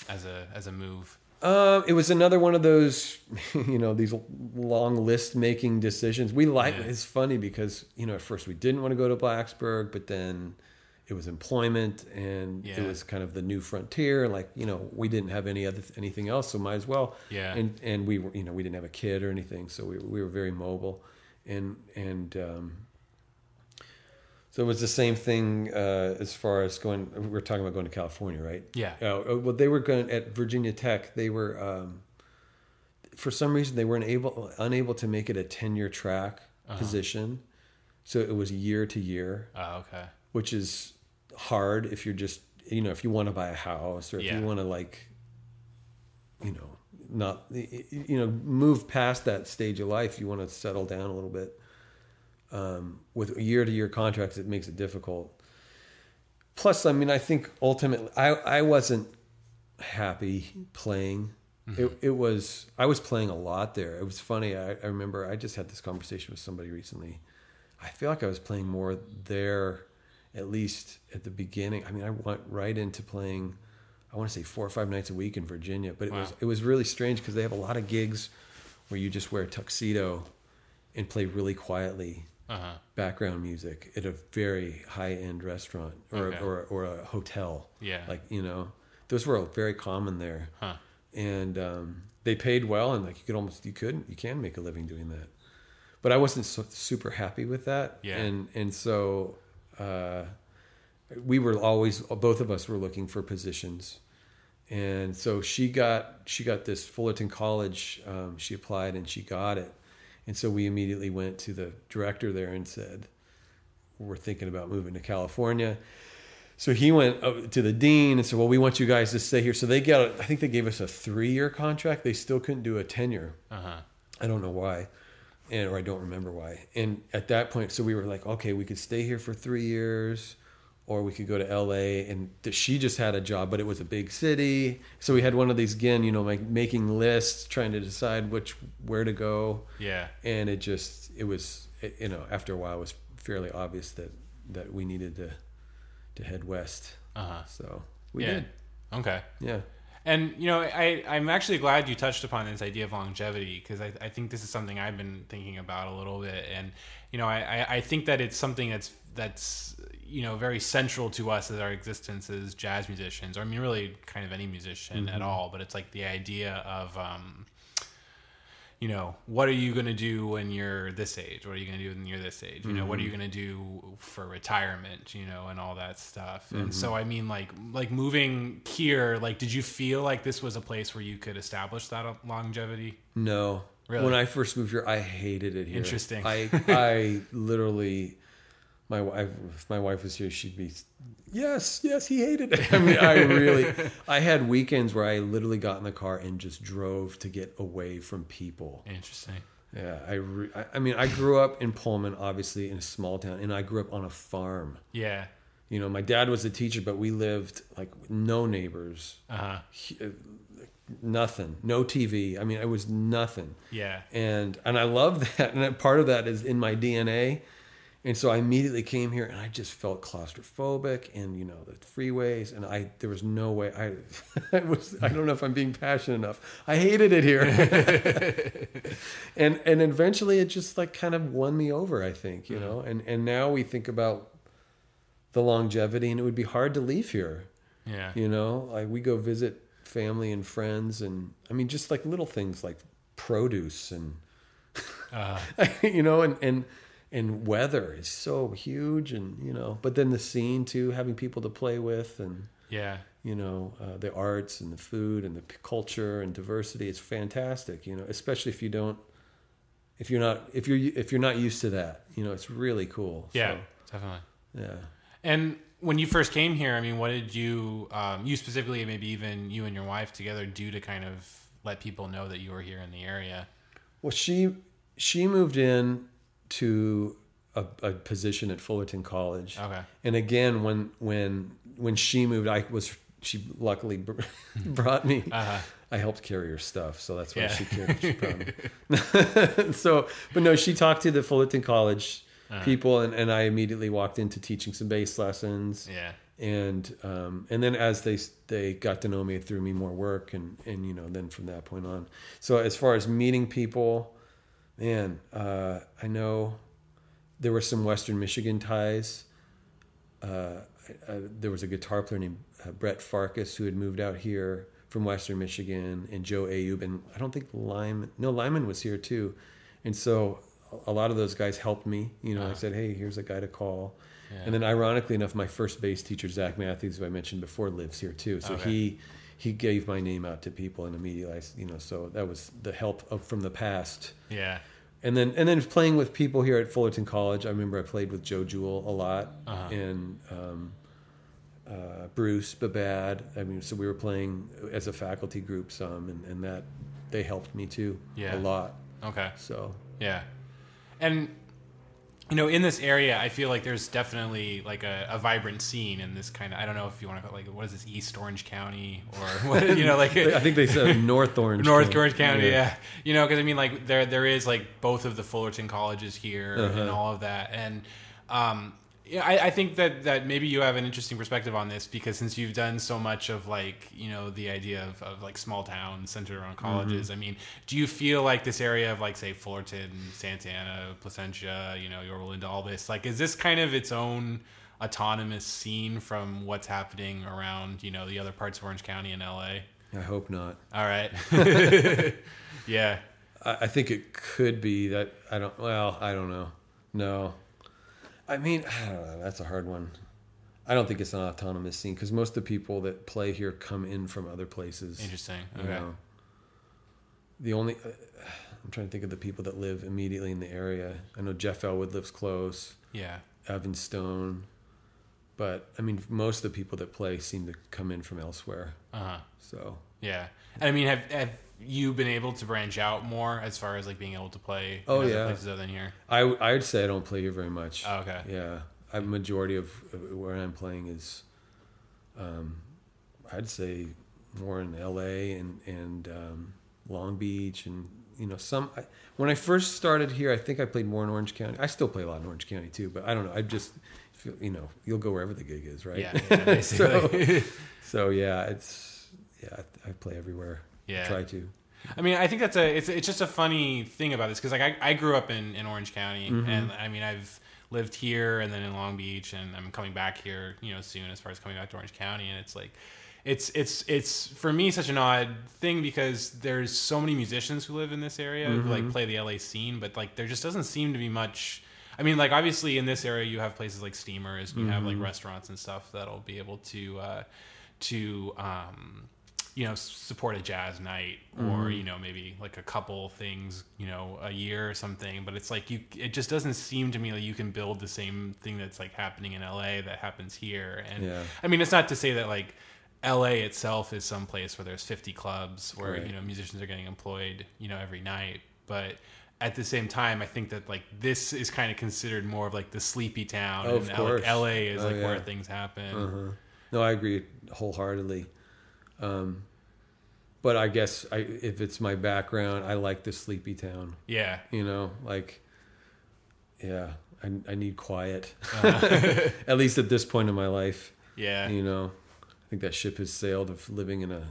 as a move? It was another one of those, you know, these long list making decisions. It's funny because, you know, at first we didn't want to go to Blacksburg, but then it was employment and it was kind of the new frontier. Like, you know, we didn't have anything else, so might as well. Yeah. And we were, you know, we didn't have a kid or anything, so we were very mobile. So it was the same thing as far as going. We were talking about going to California, right? Yeah. Well, they were going at Virginia Tech. They were, for some reason, they weren't unable to make it a tenure track position, so it was year to year. Oh, okay. Which is hard if you're just, you know, if you want to buy a house or if you want to, like, you know, not, you know, move past that stage of life. You want to settle down a little bit. With year-to-year contracts, it makes it difficult. Plus, I mean, I think ultimately, I wasn't happy playing. Mm-hmm. I was playing a lot there. It was funny. I remember I just had this conversation with somebody recently. I feel like I was playing more there, at least at the beginning. I mean, I went right into playing, I want to say 4 or 5 nights a week in Virginia, but it was really strange because they have a lot of gigs where you just wear a tuxedo and play really quietly. Background music at a very high-end restaurant or a hotel. Yeah. Like, you know, those were very common there. And they paid well, and like you can make a living doing that. But I wasn't super happy with that. Yeah. And so we were always, both of us were looking for positions. And so she got this Fullerton College, she applied and she got it. And so we immediately went to the director there and said, we're thinking about moving to California. So he went up to the dean and said, well, we want you guys to stay here. So I think they gave us a 3-year contract. They still couldn't do a tenure. I don't know why. Or I don't remember why. And at that point, so we were like, okay, we could stay here for 3 years, or we could go to LA. And she just had a job, but it was a big city. So we had one of these, again, you know, like making lists, trying to decide where to go. Yeah. And it was, you know, after a while, it was fairly obvious that we needed to head west. So we did. Okay. Yeah. And, you know, I'm actually glad you touched upon this idea of longevity, because I think this is something I've been thinking about a little bit. And, you know, I think that it's something that's, you know, very central to us as our existence as jazz musicians, or I mean, really kind of any musician at all. But it's like the idea of, you know, what are you going to do when you're this age? What are you going to do when you're this age? You know, what are you going to do for retirement, you know, and all that stuff. And so, I mean, like moving here, like, did you feel like this was a place where you could establish that longevity? No. Really? When I first moved here, I hated it here. Interesting. I literally, if my wife was here, she'd be, yes, he hated it. I mean, I had weekends where I literally got in the car and just drove to get away from people. Interesting. Yeah. I mean, I grew up in Pullman, obviously in a small town, and I grew up on a farm. Yeah. You know, my dad was a teacher, but we lived like no neighbors. Nothing. No TV. I mean, it was nothing. Yeah. And I love that. And part of that is in my DNA. And so I immediately came here and I just felt claustrophobic, and, you know, the freeways, and there was no way I don't know if I'm being passionate enough. I hated it here. and eventually it just like kind of won me over, I think, you know, and now we think about the longevity, and it would be hard to leave here. Yeah. You know, like we go visit family and friends, and I mean, just like little things like produce and, you know, and weather is so huge, and, you know, but then the scene too, having people to play with, and, yeah, you know, the arts and the food and the culture and diversity, it's fantastic, you know, especially if you're not used to that, you know, it's really cool. Yeah, so, definitely. Yeah. And when you first came here, I mean, what did you specifically, maybe even you and your wife together, do to kind of let people know that you were here in the area? Well, she moved in to a position at Fullerton College. Okay. And again, when she moved, she luckily brought me. I helped carry her stuff, so that's why she brought me. So, but no, she talked to the Fullerton College people, and I immediately walked into teaching some bass lessons. Yeah. And then as they got to know me, it threw me more work, and you know, then from that point on. So as far as meeting people, man, I know there were some Western Michigan ties. There was a guitar player named Brett Farkas who had moved out here from Western Michigan, and Joe Ayub, and I don't think Lyman was here too. And so a lot of those guys helped me. You know, I said, hey, here's a guy to call. Yeah. And then ironically enough, my first bass teacher, Zach Matthews, who I mentioned before, lives here too. So he gave my name out to people, and immediately, you know, so that was the help from the past. Yeah. And then playing with people here at Fullerton College, I remember I played with Joe Jewell a lot, and Bruce Babad. I mean, so we were playing as a faculty group some, and that they helped me too a lot. Okay. So yeah, and you know, in this area, I feel like there's definitely like a vibrant scene in this kind of, I don't know if you want to call it, like, what is this, East Orange County, or what, you know, like I think they said North Orange County, yeah. You know, because I mean, like there is like both of the Fullerton colleges here and all of that, and yeah, I think that maybe you have an interesting perspective on this, because since you've done so much of, like, you know, the idea of like small towns centered around colleges, I mean, do you feel like this area of, like, say, Fullerton, Santa Ana, Placentia, you know, Yorba Linda, all this, like, is this kind of its own autonomous scene from what's happening around, you know, the other parts of Orange County and LA? I hope not. All right. Yeah. I think it could be that. I don't know. No. I mean, I don't know. That's a hard one. I don't think it's an autonomous scene, because most of the people that play here come in from other places. Interesting. Okay. You know? The only, I'm trying to think of the people that live immediately in the area. I know Jeff Elwood lives close. Yeah. Evan Stone. But I mean, most of the people that play seem to come in from elsewhere. So yeah. I mean, have you been able to branch out more as far as like being able to play in other places other than here? I'd say I don't play here very much. Oh, okay. Yeah, a majority of where I'm playing is, I'd say more in LA and Long Beach, and when I first started here, I think I played more in Orange County. I still play a lot in Orange County too, but I don't know. I just feel, you'll go wherever the gig is, right? Yeah. So yeah, I play everywhere. Yeah. I try to. I mean, I think that's it's just a funny thing about this, because like I grew up in Orange County, and I mean I've lived here and then in Long Beach, and I'm coming back here soon, as far as coming back to Orange County, and it's like it's for me such an odd thing, because there's so many musicians who live in this area who like play the LA scene, but like there just doesn't seem to be much. I mean, like obviously in this area you have places like Steamers, and you have like restaurants and stuff that'll be able to support a jazz night, or maybe like a couple things a year or something, but it's like it just doesn't seem to me like you can build the same thing that's like happening in LA that happens here. And I mean, it's not to say that like LA itself is some place where there's 50 clubs where musicians are getting employed every night, but at the same time, I think that like this is kind of considered more of like the sleepy town, and like LA is where things happen. No, I agree wholeheartedly. But I guess if it's my background, I like the sleepy town. Yeah. I need quiet. At least at this point in my life. Yeah. I think that ship has sailed of living in a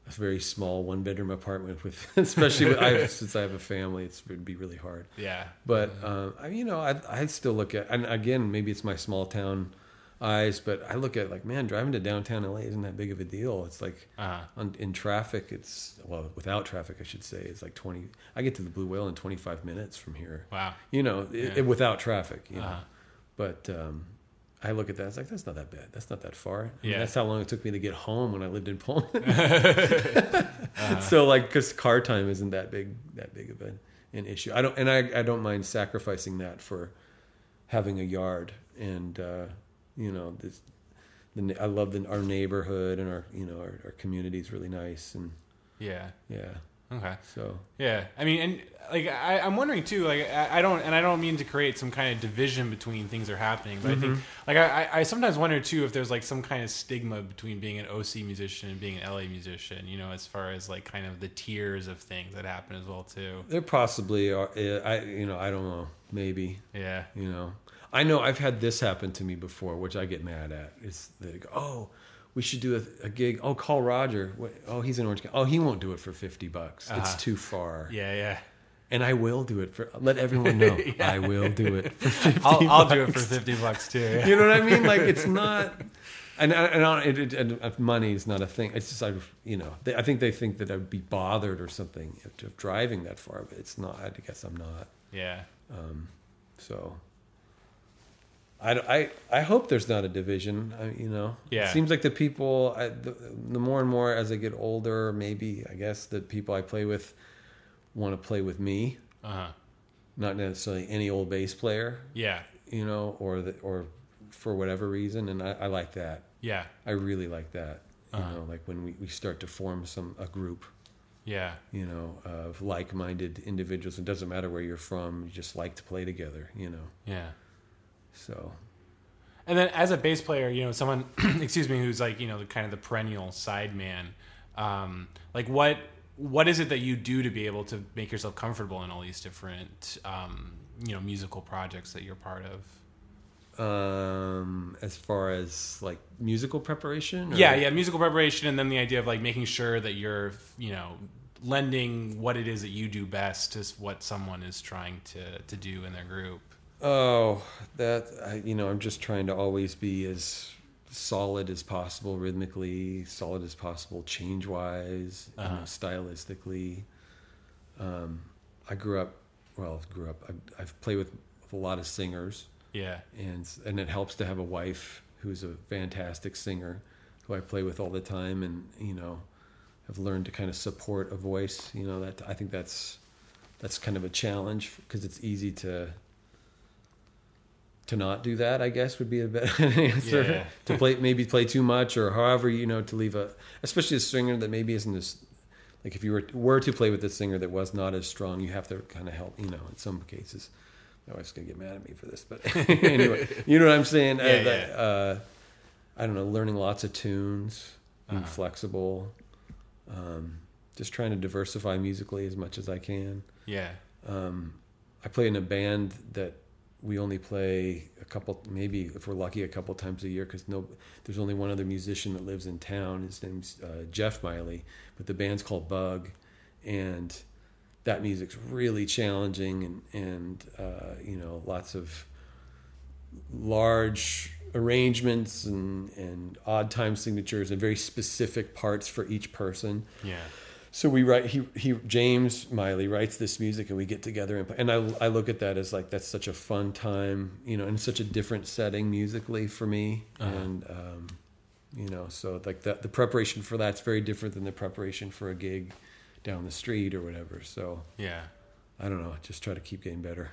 very small 1-bedroom apartment especially since I have a family, it would be really hard. Yeah. But, I still look at, and again, maybe it's my small town eyes, but I look at like, man, driving to downtown LA isn't that big of a deal. It's like in traffic, without traffic, I should say, it's like I get to the Blue Whale in 25 minutes from here. Wow. Without traffic, but I look at that, it's like, that's not that bad. That's not that far. I mean, that's how long it took me to get home when I lived in Pullman. So like, cause car time isn't that big of an issue. I don't mind sacrificing that for having a yard, and, I love our neighborhood, and our community is really nice, and yeah. Okay. So yeah, I mean, and like I'm wondering too, like I don't mean to create some kind of division between things that are happening, but I think like I sometimes wonder too if there's like some kind of stigma between being an OC musician and being an LA musician, as far as like kind of the tiers of things that happen as well too. There possibly are. I don't know, maybe. Yeah. I know I've had this happen to me before, which I get mad at. It's they go, oh, we should do a gig. Oh, call Roger. Oh, he's in Orange County. Oh, he won't do it for $50. It's too far. Yeah. And I will do it let everyone know. I will do it for $50. I'll do it for $50 too. Yeah. You know what I mean? Like, it's not, and money is not a thing. It's just, I think they think that I'd be bothered or something of driving that far, but it's not. I guess I'm not. Yeah. So I hope there's not a division. Yeah. It seems like the people, the more and more as I get older, maybe I guess the people I play with want to play with me, not necessarily any old bass player. Yeah. Or for whatever reason, and I like that. Yeah. I really like that. Like when we start to form a group. Yeah. Of like-minded individuals. It doesn't matter where you're from. You just like to play together. Yeah. So, and then as a bass player, someone, excuse me, who's like, the kind of the perennial sideman, like what is it that you do to be able to make yourself comfortable in all these different, musical projects that you're part of? As far as like musical preparation? Yeah, musical preparation, and then the idea of like making sure that you're, lending what it is that you do best to what someone is trying to do in their group. Oh, I'm just trying to always be as solid as possible rhythmically, solid as possible change-wise, stylistically. I grew up. I've played with a lot of singers. Yeah. And it helps to have a wife who's a fantastic singer, who I play with all the time, and have learned to kind of support a voice. That I think that's kind of a challenge, because it's easy to to not do that, I guess, would be a better answer. Yeah. To play too much, or however, to leave especially a singer that maybe isn't as, like if you were to play with a singer that was not as strong, you have to kind of help, in some cases. My wife's going to get mad at me for this, but anyway, you know what I'm saying? I don't know, learning lots of tunes, being flexible, just trying to diversify musically as much as I can. Yeah. I play in a band that we only play a couple, maybe if we're lucky, a couple times a year, because there's only one other musician that lives in town. His name's Jeff Miley, but the band's called Bug, and that music's really challenging and lots of large arrangements and odd time signatures and very specific parts for each person. Yeah. So we write. James Miley writes this music, and we get together and I look at that as like that's such a fun time, and such a different setting musically for me, and so like the preparation for that's very different than the preparation for a gig down the street or whatever. So yeah. I don't know. Just try to keep getting better.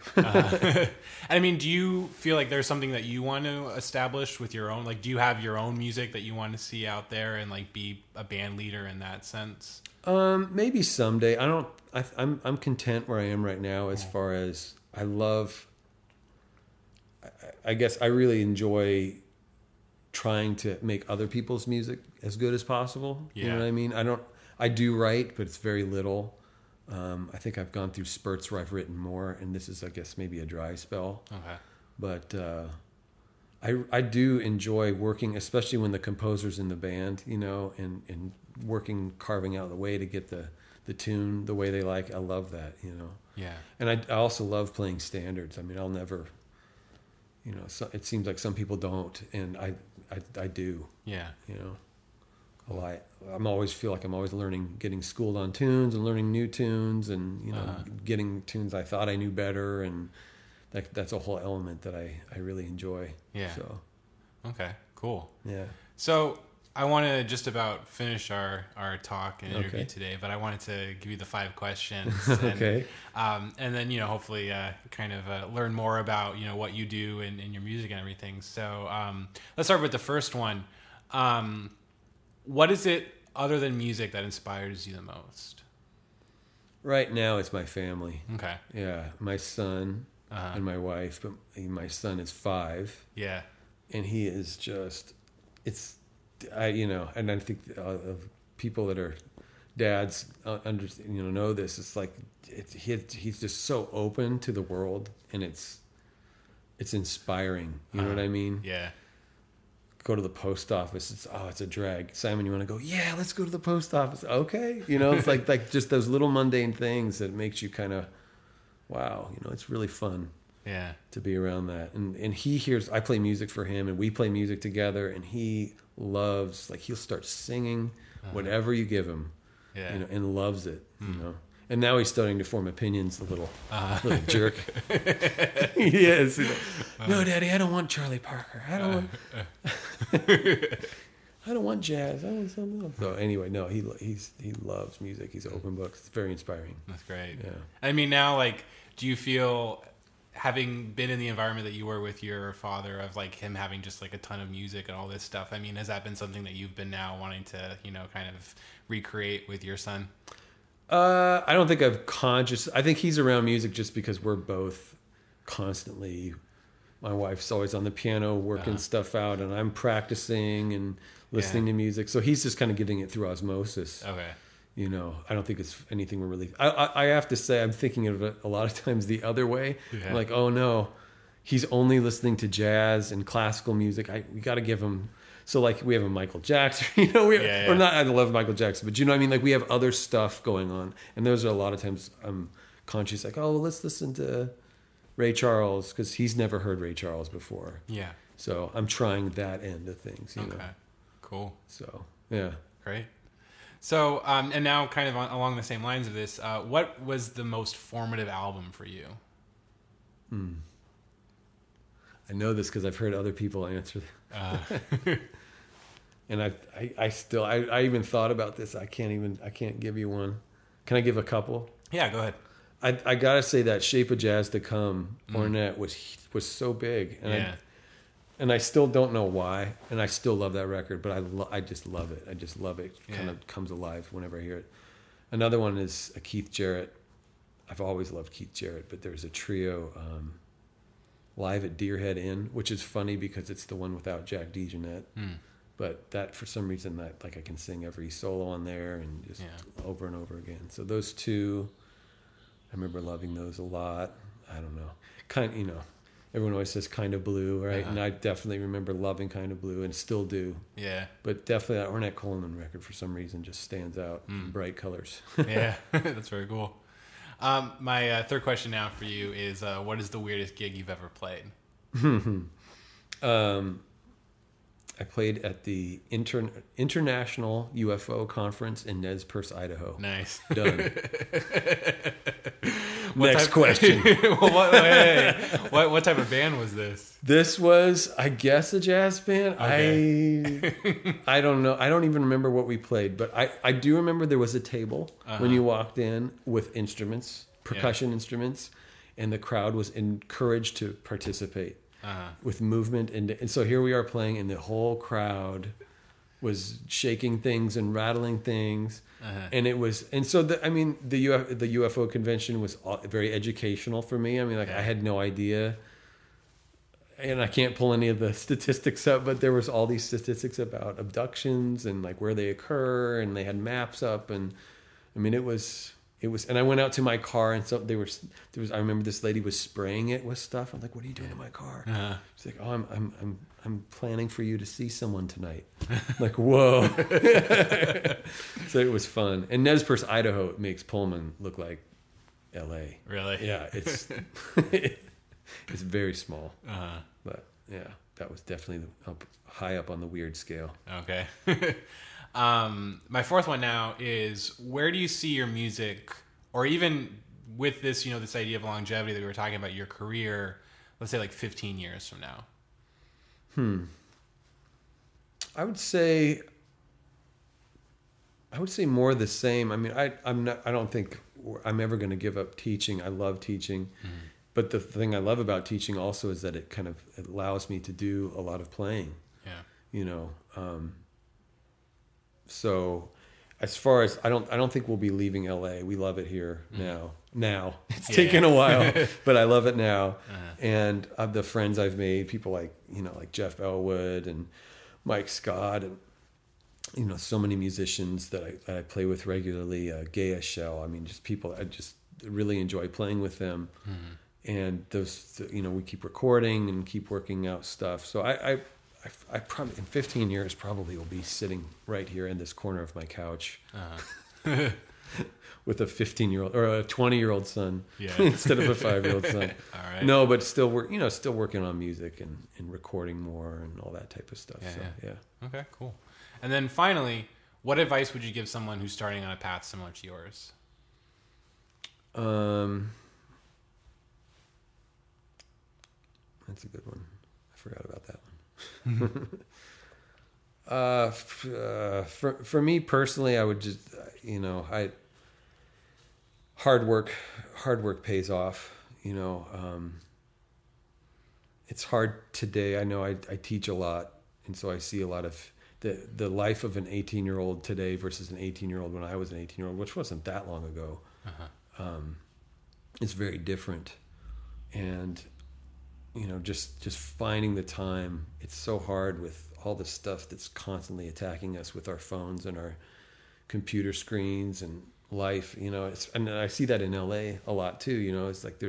I mean, do you feel like there's something that you want to establish with your own? Like, do you have your own music that you want to see out there and like be a band leader in that sense? Maybe someday. I'm content where I am right now. As far as I guess I really enjoy trying to make other people's music as good as possible. Yeah. You know what I mean? I do write, but it's very little. I think I've gone through spurts where I've written more, and this is, I guess, maybe a dry spell. Okay. But I do enjoy working, especially when the composer's in the band, and working, carving out the way to get the tune the way they like. I love that, Yeah. And I also love playing standards. I mean, I'll never, so it seems like some people don't, and I do. Yeah. I'm always feel like I'm always learning, getting schooled on tunes and learning new tunes, and getting tunes I thought I knew better, and that's a whole element that I really enjoy. Yeah. So. Okay. Cool. Yeah. So I want to just about finish our talk and interview Okay. today, but I wanted to give you the 5 questions. Okay. And then hopefully kind of learn more about what you do and your music and everything. So let's start with the first one. What is it other than music that inspires you the most? Right now, it's my family. Okay. Yeah, my son and my wife. But my son is 5. Yeah. And he is just, and I think of people that are dads know this. It's like he's just so open to the world, and it's inspiring. You know what I mean? Yeah. Go to the post office. It's a drag. Simon, you want to go? Yeah, let's go to the post office. Okay. It's like just those little mundane things that makes you kind of, wow, it's really fun. Yeah. To be around that. And he hears, I play music for him, and we play music together, and he loves, like, he'll start singing whatever you give him, and loves it, And now he's starting to form opinions, a little jerk. He is. No, Daddy, I don't want Charlie Parker. I don't want jazz. I want something else. So anyway, no, he loves music. He's an open book. It's very inspiring. That's great. Yeah. I mean, now, like, do you feel, having been in the environment that you were with your father, of like him having just like a ton of music and all this stuff, I mean, has that been something that you've been now wanting to, kind of recreate with your son? I don't think I think he's around music just because we're both constantly, my wife's always on the piano working stuff out, and I'm practicing and listening to music. So he's just kind of getting it through osmosis. Okay. I don't think it's anything we're really, I have to say, I'm thinking of it a lot of times the other way. Yeah. I'm like, oh no, he's only listening to jazz and classical music. We got to give him, so like we have a Michael Jackson, or not, I love Michael Jackson, but what I mean? Like we have other stuff going on. And those are a lot of times I'm conscious, like, oh, well, let's listen to Ray Charles, because he's never heard Ray Charles before. Yeah. So I'm trying that end of things. Okay. Cool. So, yeah. Great. So, and now kind of along the same lines of this, what was the most formative album for you? I know this because I've heard other people answer. And I even thought about this. I can't give you one. Can I give a couple? Yeah, go ahead. I gotta say that Shape of Jazz to Come Ornette was so big, and I still don't know why, and I still love that record, but I just love it. I just love it. It kind of comes alive whenever I hear it. Another one is a Keith Jarrett. I've always loved Keith Jarrett, but there's a trio live at Deerhead Inn, which is funny because it's the one without Jack DeJohnette. But that, for some reason, that like I can sing every solo on there and just over and over again. So those two, I remember loving those a lot. I don't know, everyone always says Kind of Blue, right? And I definitely remember loving Kind of Blue and still do. Yeah. But definitely that Ornette Coleman record for some reason just stands out in bright colors. Yeah, that's very cool. My third question now for you is, what is the weirdest gig you've ever played? I played at the International UFO Conference in Nez Perce, Idaho. Nice. Done. Next question. What type of band was this? This was, I guess, a jazz band. Okay. I don't know. I don't even remember what we played, but I do remember there was a table when you walked in with instruments, percussion instruments, and the crowd was encouraged to participate. With movement, and so here we are playing, and the whole crowd was shaking things and rattling things, and it was, and so the UFO convention was very educational for me. I mean, like I had no idea, and I can't pull any of the statistics up, but there was all these statistics about abductions and like where they occur, and they had maps up, and I mean it was. And I went out to my car, and so I remember this lady was spraying it with stuff. I'm like, "What are you doing in my car?" She's like, "Oh, I'm planning for you to see someone tonight." I'm like, whoa! So it was fun. And Nez Perce, Idaho, makes Pullman look like L.A. Really? Yeah, it's it's very small. But yeah, that was definitely high up on the weird scale. Okay. My fourth one now is, where do you see your music, or even with this, this idea of longevity that we were talking about, your career, let's say like 15 years from now? I would say more the same. I mean, I don't think I'm ever going to give up teaching. I love teaching. But the thing I love about teaching also is that it allows me to do a lot of playing. So as far as I don't think we'll be leaving LA. We love it here now. It's taken a while, but I love it now. And of the friends I've made, people like Jeff Elwood and Mike Scott, and so many musicians that I play with regularly, Gaia Shell. I mean, just people I just really enjoy playing with them. And those, we keep recording and keep working out stuff. So I probably in 15 years probably will be sitting right here in this corner of my couch with a 15-year-old or a 20-year-old son instead of a 5-year-old son. All right. No, but still working on music and recording more and all that type of stuff. Yeah. Okay, cool. And then finally, what advice would you give someone who's starting on a path similar to yours? That's a good one. I forgot about that one. For me personally, I would just, hard work pays off. It's hard today. I know I teach a lot, and so I see a lot of the life of an 18-year-old today versus an 18-year-old when I was an 18-year-old, which wasn't that long ago. It's very different, and just finding the time. It's so hard with all the stuff that's constantly attacking us with our phones and our computer screens and life. And I see that in LA a lot too. It's like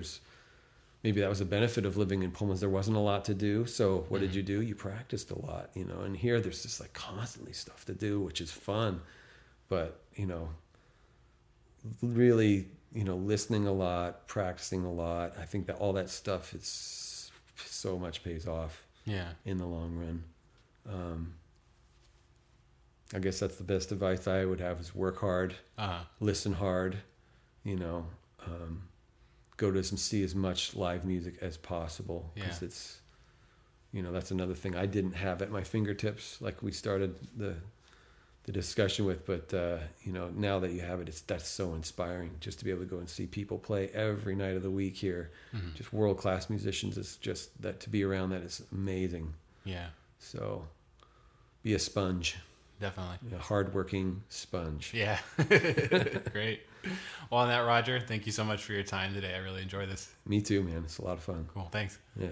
maybe that was a benefit of living in Pullman. There wasn't a lot to do. So what did you do? You practiced a lot, and here there's just like constantly stuff to do, which is fun. But, really, listening a lot, practicing a lot. I think that all that stuff is so much pays off in the long run. I guess that's the best advice I would have is work hard, listen hard, go to see as much live music as possible, because it's, that's another thing I didn't have at my fingertips. Like we started the the discussion with, but you know, now that you have it, that's so inspiring just to be able to go and see people play every night of the week here. Just world-class musicians. It's just that to be around that is amazing. Yeah. So be a sponge. Definitely. A hardworking sponge. Yeah. Great. Well, on that, Roger, thank you so much for your time today. I really enjoyed this. Me too, man. It's a lot of fun. Cool. Thanks. Yeah.